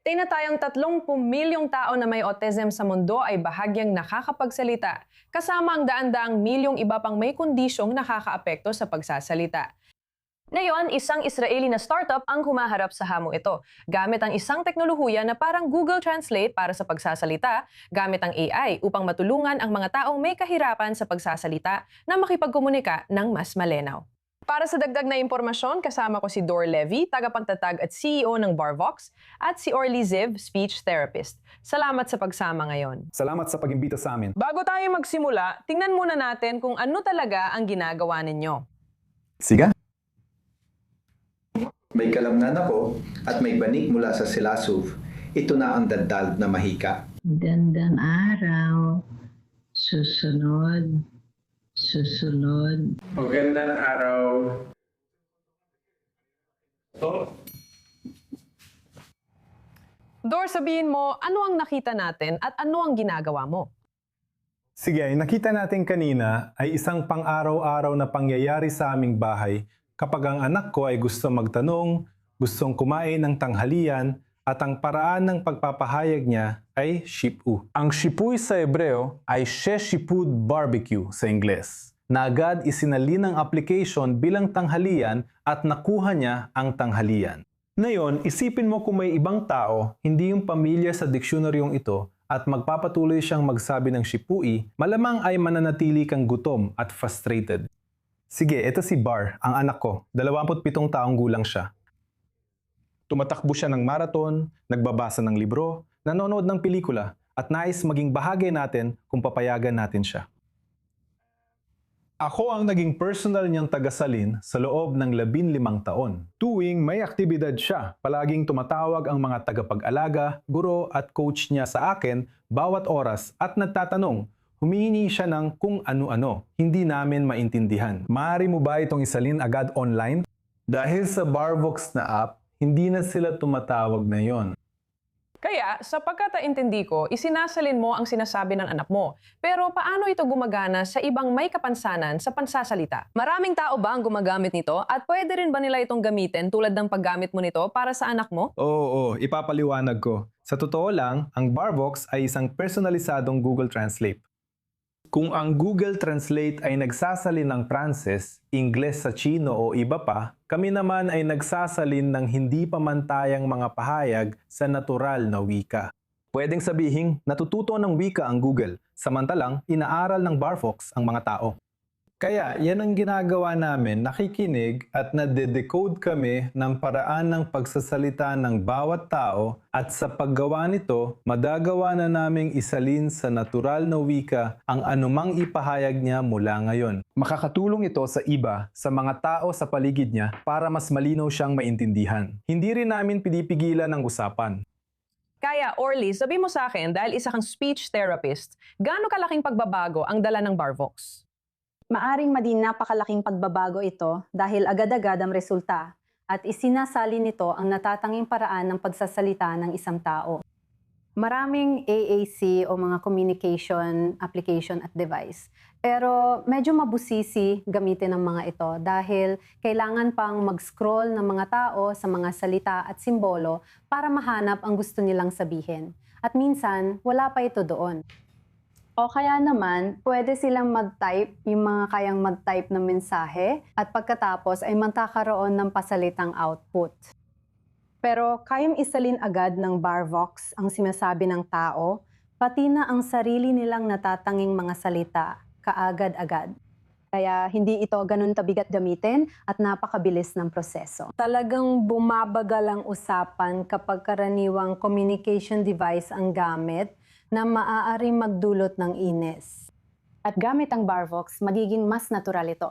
Tinatayang 30 milyong tao na may autism sa mundo ay bahagyang nakakapagsalita, kasama ang daan-daang milyong iba pang may kondisyong nakakaapekto sa pagsasalita. Ngayon, isang Israeli na startup ang humaharap sa hamong ito, gamit ang isang teknolohiya na parang Google Translate para sa pagsasalita, gamit ang AI upang matulungan ang mga taong may kahirapan sa pagsasalita na makipagkomunika ng mas malinaw. Para sa dagdag na impormasyon, kasama ko si Dor Levy, tagapagtatag at CEO ng Barvox, at si Orly Ziv, speech therapist. Salamat sa pagsama ngayon. Salamat sa pag-imbita sa amin. Bago tayo magsimula, tingnan muna natin kung ano talaga ang ginagawa ninyo. Siga? May kalamnan ako at may banig mula sa silasuf. Ito na ang dandal na mahika. Gandang araw. Susunod. Susunod. Magandang araw. Dor, sabihin mo, ano ang nakita natin at ano ang ginagawa mo? Sige, nakita natin kanina ay isang pang-araw-araw na pangyayari sa aming bahay kapag ang anak ko ay gusto magtanong, gustong kumain ng tanghalian, at ang paraan ng pagpapahayag niya ay shipu. Ang shipuy sa Hebreo ay sheshipud barbecue sa Ingles, na agad isinalin ng application bilang tanghalian at nakuha niya ang tanghalian. Ngayon, isipin mo kung may ibang tao, hindi yung pamilya sa diksyonaryong ito, at magpapatuloy siyang magsabi ng shipui, malamang ay mananatili kang gutom at frustrated. Sige, ito si Bar, ang anak ko. 27 taong gulang siya. Tumatakbo siya ng marathon, nagbabasa ng libro, nanonood ng pelikula, at nais maging bahagi natin kung papayagan natin siya. Ako ang naging personal niyang tagasalin sa loob ng 15 taon. Tuwing may aktibidad siya, palaging tumatawag ang mga tagapag-alaga, guro at coach niya sa akin bawat oras at nagtatanong, humihingi siya ng kung ano-ano. Hindi namin maintindihan. Maaari mo ba itong isalin agad online? Dahil sa Barvox na app, hindi na sila tumatawag na yon. Kaya, sa pagkataintindi ko, isinasalin mo ang sinasabi ng anak mo. Pero paano ito gumagana sa ibang may kapansanan sa pansasalita? Maraming tao ba ang gumagamit nito at pwede rin ba nila itong gamitin tulad ng paggamit mo nito para sa anak mo? Oo, ipapaliwanag ko. Sa totoo lang, ang Barvox ay isang personalisadong Google Translate. Kung ang Google Translate ay nagsasalin ng Pranses, Ingles sa Chino o iba pa, kami naman ay nagsasalin ng hindi pamantayang mga pahayag sa natural na wika. Pwedeng sabihin, natututo ng wika ang Google, samantalang inaaral ng Barvox ang mga tao. Kaya yan ang ginagawa namin, nakikinig at nade-decode kami ng paraan ng pagsasalita ng bawat tao at sa paggawa nito, madagawa na naming isalin sa natural na wika ang anumang ipahayag niya mula ngayon. Makakatulong ito sa iba, sa mga tao sa paligid niya para mas malinaw siyang maintindihan. Hindi rin namin pinipigilan ang usapan. Kaya, Orly, sabi mo sa akin, dahil isa kang speech therapist, gaano kalaking pagbabago ang dala ng Barvox? Maaring maging napakalaking pagbabago ito dahil agad-agad ang resulta at isinasali nito ang natatanging paraan ng pagsasalita ng isang tao. Maraming AAC o mga communication application at device. Pero medyo mabusisi gamitin ng mga ito dahil kailangan pang mag-scroll ng mga tao sa mga salita at simbolo para mahanap ang gusto nilang sabihin. At minsan, wala pa ito doon. O kaya naman, pwede silang mag-type, yung mga kayang mag-type ng mensahe, at pagkatapos ay magkakaroon ng pasalitang output. Pero kayang isalin agad ng Barvox ang sinasabi ng tao, pati na ang sarili nilang natatanging mga salita, kaagad-agad. Kaya hindi ito ganun kabigat gamitin at napakabilis ng proseso. Talagang bumabagal ang usapan kapag karaniwang communication device ang gamit, na maaaring magdulot ng inis. At gamit ang Barvox, magiging mas natural ito.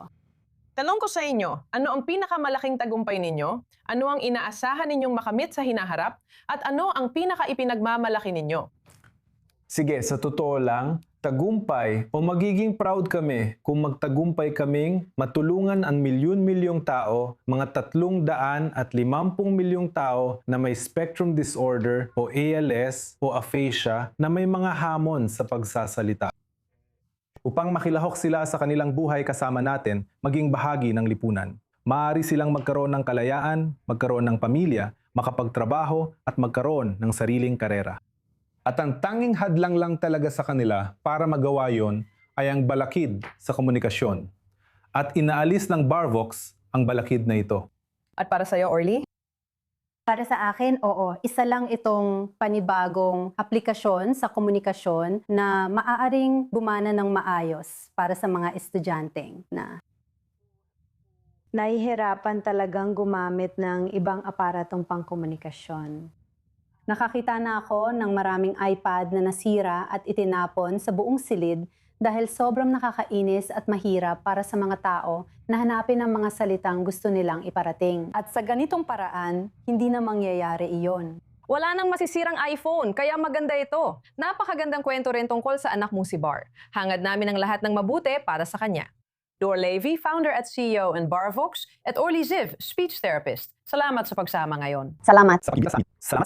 Tanong ko sa inyo, ano ang pinakamalaking tagumpay ninyo? Ano ang inaasahan ninyong makamit sa hinaharap? At ano ang pinaka-ipinagmamalaki ninyo? Sige, sa totoo lang, tagumpay o magiging proud kami kung magtagumpay kaming matulungan ang milyon-milyong tao, mga 350 milyong tao na may spectrum disorder o ALS o aphasia na may mga hamon sa pagsasalita. Upang makilahok sila sa kanilang buhay kasama natin, maging bahagi ng lipunan. Maaari silang magkaroon ng kalayaan, magkaroon ng pamilya, makapagtrabaho at magkaroon ng sariling karera. At ang tanging hadlang lang talaga sa kanila para magawa yon ay ang balakid sa komunikasyon. At inaalis ng Barvox ang balakid na ito. At para sa'yo, Orly? Para sa akin, oo, isa lang itong panibagong aplikasyon sa komunikasyon na maaaring gumana ng maayos para sa mga estudyante na nahihirapan talagang gumamit ng ibang aparatong pangkomunikasyon. Nakakita na ako ng maraming iPad na nasira at itinapon sa buong silid dahil sobrang nakakainis at mahirap para sa mga tao na hanapin ang mga salitang gusto nilang iparating. At sa ganitong paraan, hindi na mangyayari iyon. Wala nang masisirang iPhone, kaya maganda ito. Napakagandang kwento rin tungkol sa anak mong si Bar. Hangad namin ang lahat ng mabuti para sa kanya. Dor Levy, founder at CEO in Barvox, at Orly Ziv, speech therapist. Salamat sa pagsama ngayon. Salamat. Sa